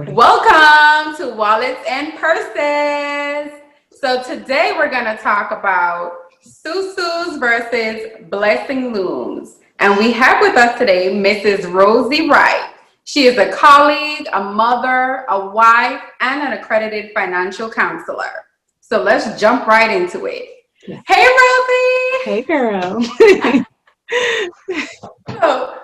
Welcome to Wallets and Purses. So today we're going to talk about Sou Sou's versus Blessing Looms. And we have with us today Mrs. Rosie Wright. She is a colleague, a mother, a wife, and an accredited financial counselor. So let's jump right into it. Yeah. Hey, Rosie! Hey, girl. So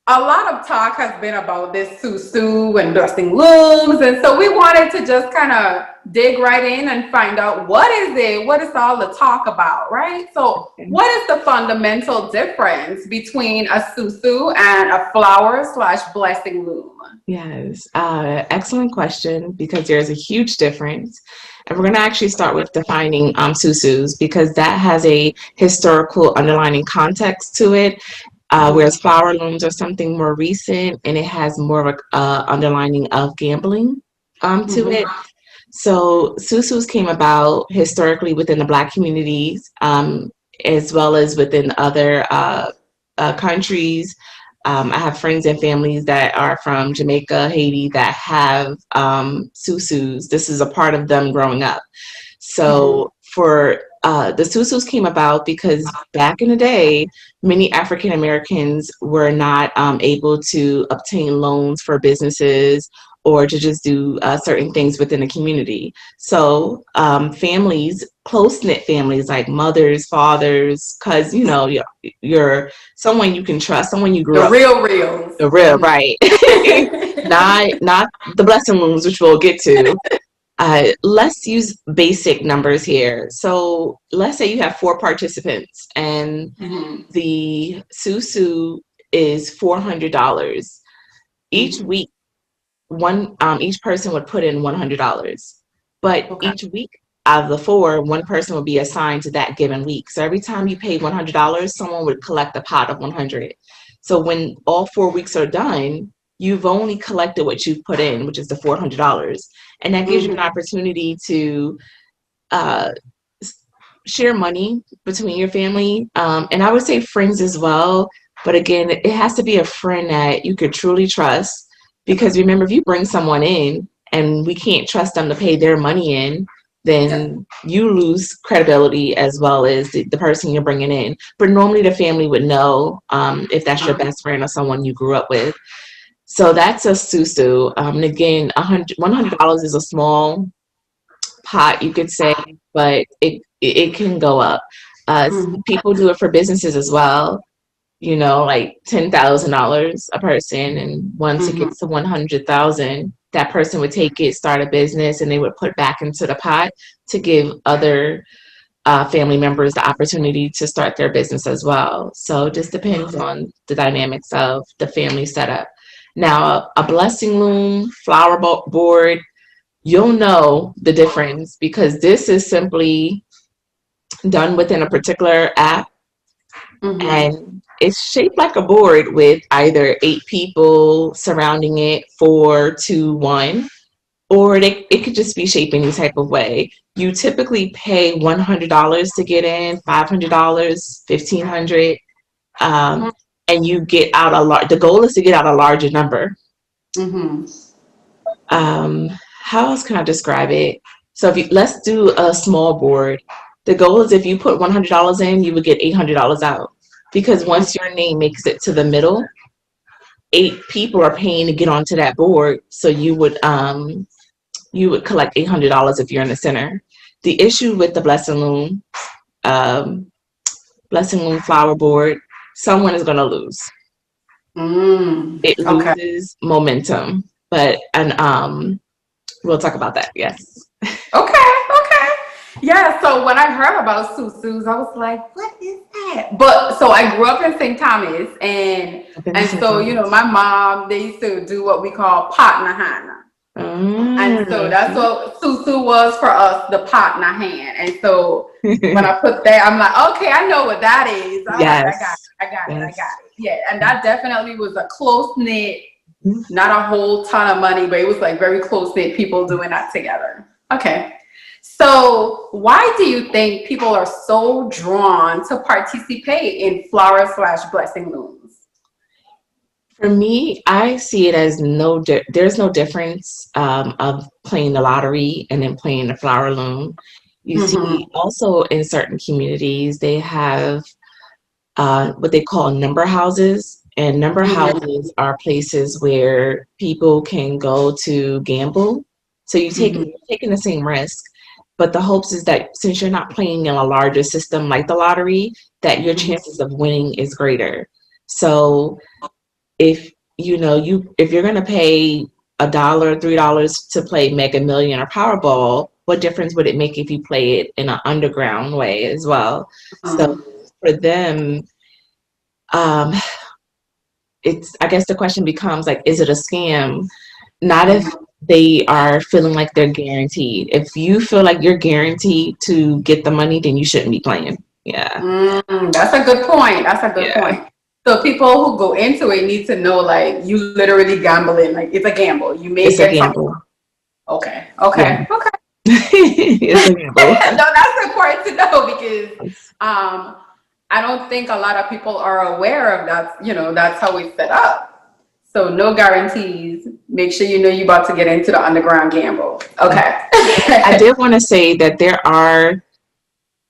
a lot of talk has been about this Sou Sou and Blessing Looms. And so we wanted to just kind of dig right in and find out what is it? What is all the talk about, right? So what is the fundamental difference between a Sou Sou and a flower/blessing loom? Yes, excellent question because there's a huge difference. And we're going to actually start with defining susus because that has a historical underlying context to it, whereas flower looms are something more recent and it has more of a underlining of gambling to it. So susus came about historically within the Black communities, as well as within other countries. I have friends and families that are from Jamaica, Haiti that have susus. This is a part of them growing up. So for the susus came about because back in the day, many African Americans were not able to obtain loans for businesses or to just do certain things within the community. So families, close knit families like mothers, fathers, cause you're someone you can trust, someone you grew The up real reals. the real right, not the blessing rooms, which we'll get to. Let's use basic numbers here. So let's say you have 4 participants and the Susu is $400. Each week, each person would put in $100. But Okay. each week out of the four, one person would be assigned to that given week. So every time you paid $100, someone would collect a pot of 100. So when all 4 weeks are done, you've only collected what you've put in, which is the $400. And that gives you an opportunity to uh, share money between your family. And I would say friends as well. But again, it has to be a friend that you could truly trust. Because remember, if you bring someone in and we can't trust them to pay their money in, then you lose credibility as well as the person you're bringing in. But normally the family would know if that's your best friend or someone you grew up with. So that's a susu. And again, $100 is a small pot, you could say, but it can go up. People do it for businesses as well. Like $10,000 a person, and once it gets to 100,000, that person would take it, start a business, and they would put back into the pot to give other family members the opportunity to start their business as well. So it just depends on the dynamics of the family setup. Now, a blessing loom, board, you'll know the difference because this is simply done within a particular app and it's shaped like a board with either 8 people surrounding it, 4, 2, 1, or it could just be shaped any type of way. You typically pay $100 to get in, $500, $1,500, and you get out a lot. The goal is to get out a larger number. How else can I describe it? So let's do a small board. The goal is if you put $100 in, you would get $800 out. Because once your name makes it to the middle, 8 people are paying to get onto that board. So you would collect $800 if you're in the center. The issue with the um, Blessing Loom flower board, someone is going to lose. It Okay. loses momentum, but we'll talk about that. Yes. Okay. Okay. Yeah. So when I heard about Sou Sou's, I was like, "What is that?" But so I grew up in St. Thomas, and I've been to and St. so Thomas. my mom, they used to do what we call pot nahana. And so that's See? what Sou Sou was for us, the pot in our hand. And so when I put that, I'm like, okay, I know what that is. All right, I got Yes. it. I got it. I Yes. got it. Yeah. And that definitely was a close knit, not a whole ton of money, but it was like very close knit people doing that together. Okay. So why do you think people are so drawn to participate in flower/blessing looms? For me, I see it as there's no difference of playing the lottery and then playing the flower loom. You see, Mm-hmm. also in certain communities, they have what they call number houses. And number Mm-hmm. houses are places where people can go to gamble. So Mm-hmm. you're taking the same risk, but the hopes is that since you're not playing in a larger system like the lottery, that your chances of winning is greater. So if if you're going to pay $1, $3 to play Mega Million or Powerball, what difference would it make if you play it in an underground way as well? So Mm-hmm. for them, um, it's I guess the question becomes like, is it a scam? Not if they are feeling like they're guaranteed. If you feel like you're guaranteed to get the money, then you shouldn't be playing. Yeah, That's a good point. That's a good yeah, point. So people who go into it need to know, like, you literally gambling. Like, it's a gamble. You may it's a get something. gamble. Okay. Yeah, Okay. Okay. it's a gamble. No, that's important to know because um, I don't think a lot of people are aware of that. That's how it's set up. So no guarantees. Make sure you know you're about to get into the underground gamble. Okay. I did want to say that there are,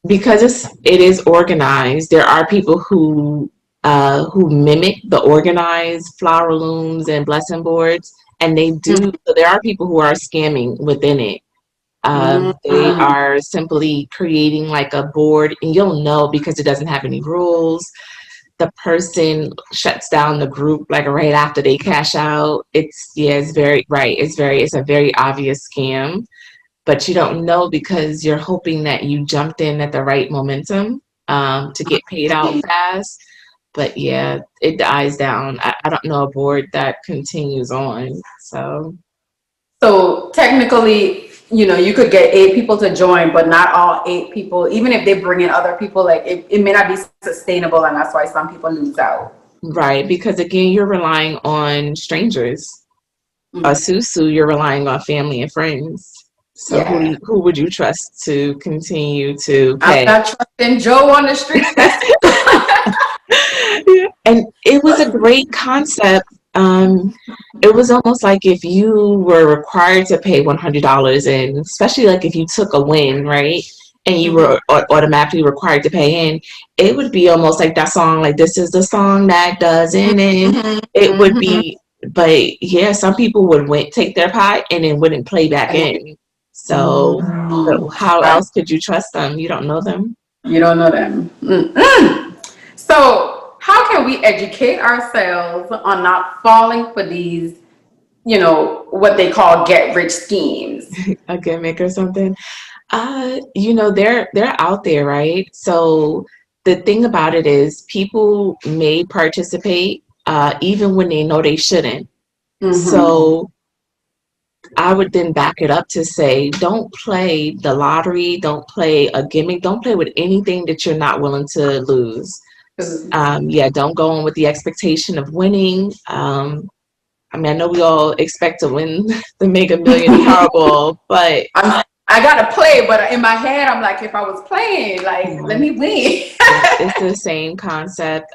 because it is organized, there are people who mimic the organized flower looms and blessing boards, and they do. So there are people who are scamming within it. They Mhm. are simply creating like a board, and you'll know because it doesn't have any rules. The person shuts down the group like right after they cash out. It's very right. It's a very obvious scam, but you don't know because you're hoping that you jumped in at the right momentum to get paid out fast. But yeah, it dies down. I don't know a board that continues on. So So technically, you could get 8 people to join, but not all 8 people, even if they bring in other people, like it may not be sustainable, and that's why some people lose out. right, because again, you're relying on strangers. A Mm. susu, you're relying on family and friends. So Yeah. who would you trust to continue to I'm pay? not trusting Joe on the street. That's And it was a great concept. It was almost like if you were required to pay $100, and especially like if you took a win, right? And you Mhm. were automatically required to pay in, it would be almost like that song, like this is the song that doesn't end. Mhm. It would Mhm. be, but yeah, some people would take their pie and then wouldn't play back in. So, but how Wow. else could you trust them? You don't know them. You don't know them. So, how can we educate ourselves on not falling for these, what they call get rich schemes? A gimmick or something. They're out there, right? So the thing about it is people may participate even when they know they shouldn't. Mm-hmm. So I would then back it up to say, don't play the lottery, don't play a gimmick, don't play with anything that you're not willing to lose. Yeah, don't go in with the expectation of winning. I mean, I know we all expect to win the Mega Million Powerball, but I gotta play, but in my head, I'm like, if I was playing, like, let me win. it's the same concept.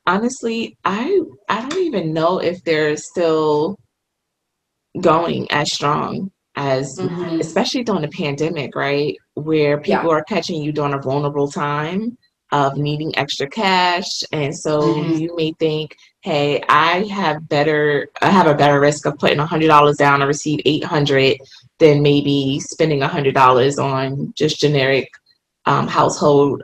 Honestly, I don't even know if they're still going as strong as, Hmm. especially during the pandemic, right? Where Yeah. people are catching you during a vulnerable time of needing extra cash. And so Hmm. you may think, hey, I have a better risk of putting $100 down and receive 800 than maybe spending $100 on just generic household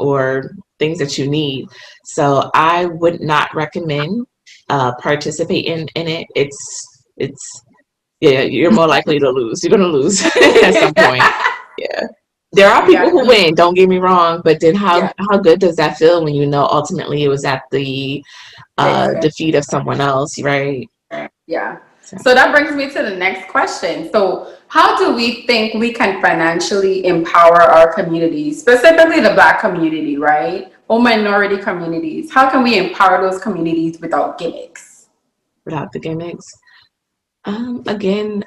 or things that you need. So I would not recommend participating in it. It's yeah, you're more likely to lose. You're gonna lose at some point. Yeah. There are You people gotta who be, win, don't get me wrong, but then yeah, how good does that feel when you know ultimately it was at the expense. defeat of someone else, right? Yeah. So So that brings me to the next question. So, how do we think we can financially empower our communities, specifically the Black community, right? Or minority communities? How can we empower those communities without gimmicks? without the gimmicks. Again,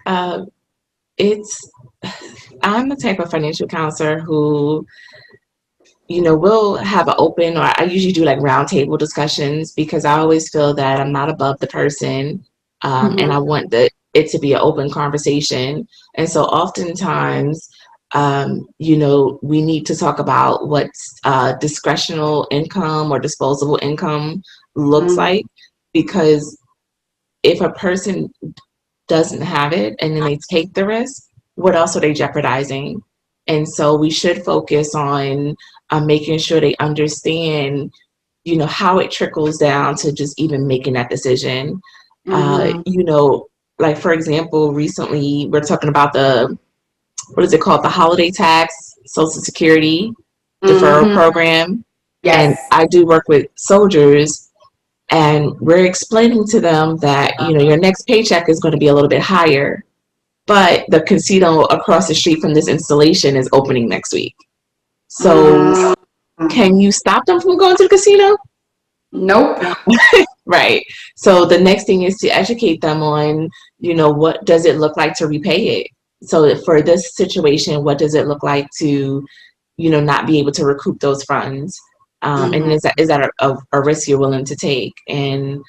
it's I'm the type of financial counselor who we'll have an open, or I usually do like round table discussions because I always feel that I'm not above the person, and I Mm-hmm. want it to be an open conversation. And so oftentimes, we need to talk about what discretional income or disposable income looks Mm-hmm. like, because if a person doesn't have it and then they take the risk, what else are they jeopardizing? And so we should focus on making sure they understand, how it trickles down to just even making that decision. Uh, Mm-hmm. you know, like for example, recently we're talking about what is it called? The holiday tax, Social Security deferral Mm-hmm. program. And Yes. I do work with soldiers, and we're explaining to them that, your next paycheck is going to be a little bit higher, but the casino across the street from this installation is opening next week. So Mm-hmm. can you stop them from going to the casino? Nope. Right. So the next thing is to educate them on, what does it look like to repay it? So for this situation, what does it look like to, not be able to recoup those funds? And Mm-hmm. is that a risk you're willing to take? And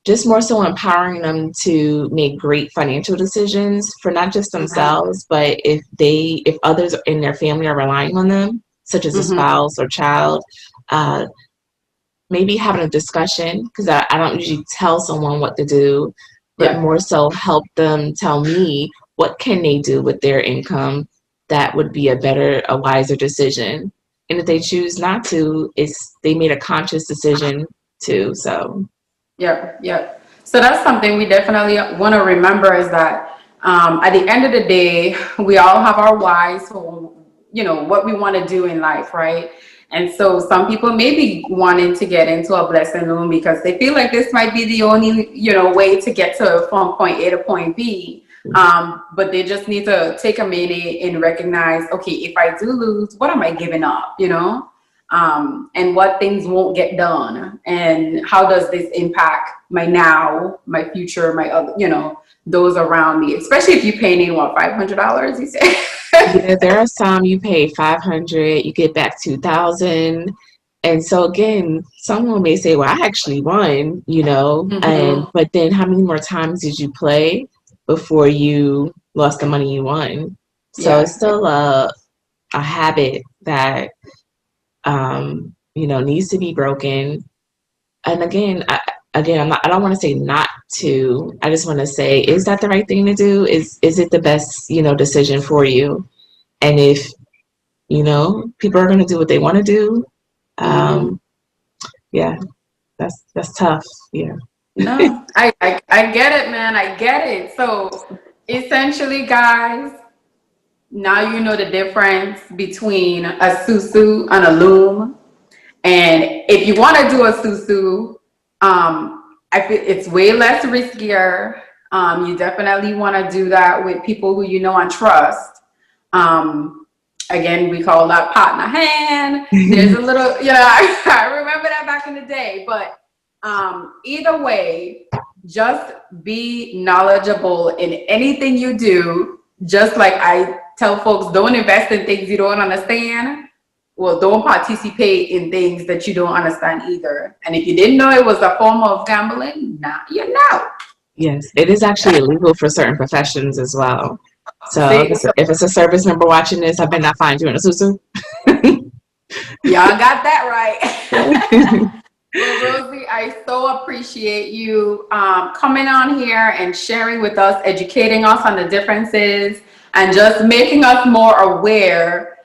just more so empowering them to make great financial decisions for not just themselves, but if others in their family are relying on them, such as a Mm-hmm. spouse or child, uh, maybe having a discussion, because I don't usually tell someone what to do, but Yeah. more so help them tell me what can they do with their income that would be a wiser decision. And if they choose not to, they made a conscious decision to. So Yep, yep. So that's something we definitely want to remember is that at the end of the day, we all have our whys for, what we want to do in life, right? And so some people may be wanting to get into a blessing loan because they feel like this might be the only, way to get to from point A to point B. But they just need to take a minute and recognize, okay, if I do lose, what am I giving up, and what things won't get done, and how does this impact my now, my future, my other, those around me, especially if you're paying in what, $500, you say. yeah, there are some you pay 500, you get back 2,000. And so again, someone may say, well, I actually won, Mhm. but then how many more times did you play before you lost the money you won? So it's Yeah. still a habit that, needs to be broken. And again, I don't want to say not to, I just want to say, is that the right thing to do? Is it the best, decision for you? And if, people are going to do what they want to do, Hmm. um, yeah, that's tough. Yeah. No, I get it, man. I get it. So essentially, guys, now you know the difference between a susu and a loom. And if you want to do a susu, I feel it's way less riskier. You definitely want to do that with people who you know and trust. Um, Again, we call that partner hand. There's a little, I remember that back in the day. But either way, just be knowledgeable in anything you do. Just like I tell folks, don't invest in things you don't understand. Well, don't participate in things that you don't understand either. And if you didn't know it was a form of gambling, now you know. Yes, it is actually illegal for certain professions as well. So See, so if it's a service member watching this, I better not find you in a susu. y'all got that right. Well, Rosie, I so appreciate you coming on here and sharing with us, educating us on the differences, and just making us more aware.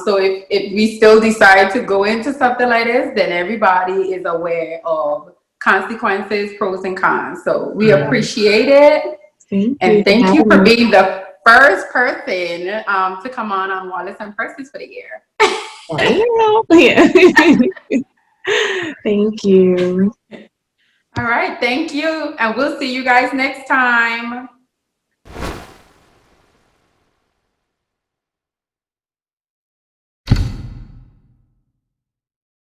So if we still decide to go into something like this, then everybody is aware of consequences, pros and cons. So we appreciate it. Thank you And for thank you having for me. being the first person to come on Wallace and Persons for the year. Yeah. Thank you. All right, thank you. And we'll see you guys next time.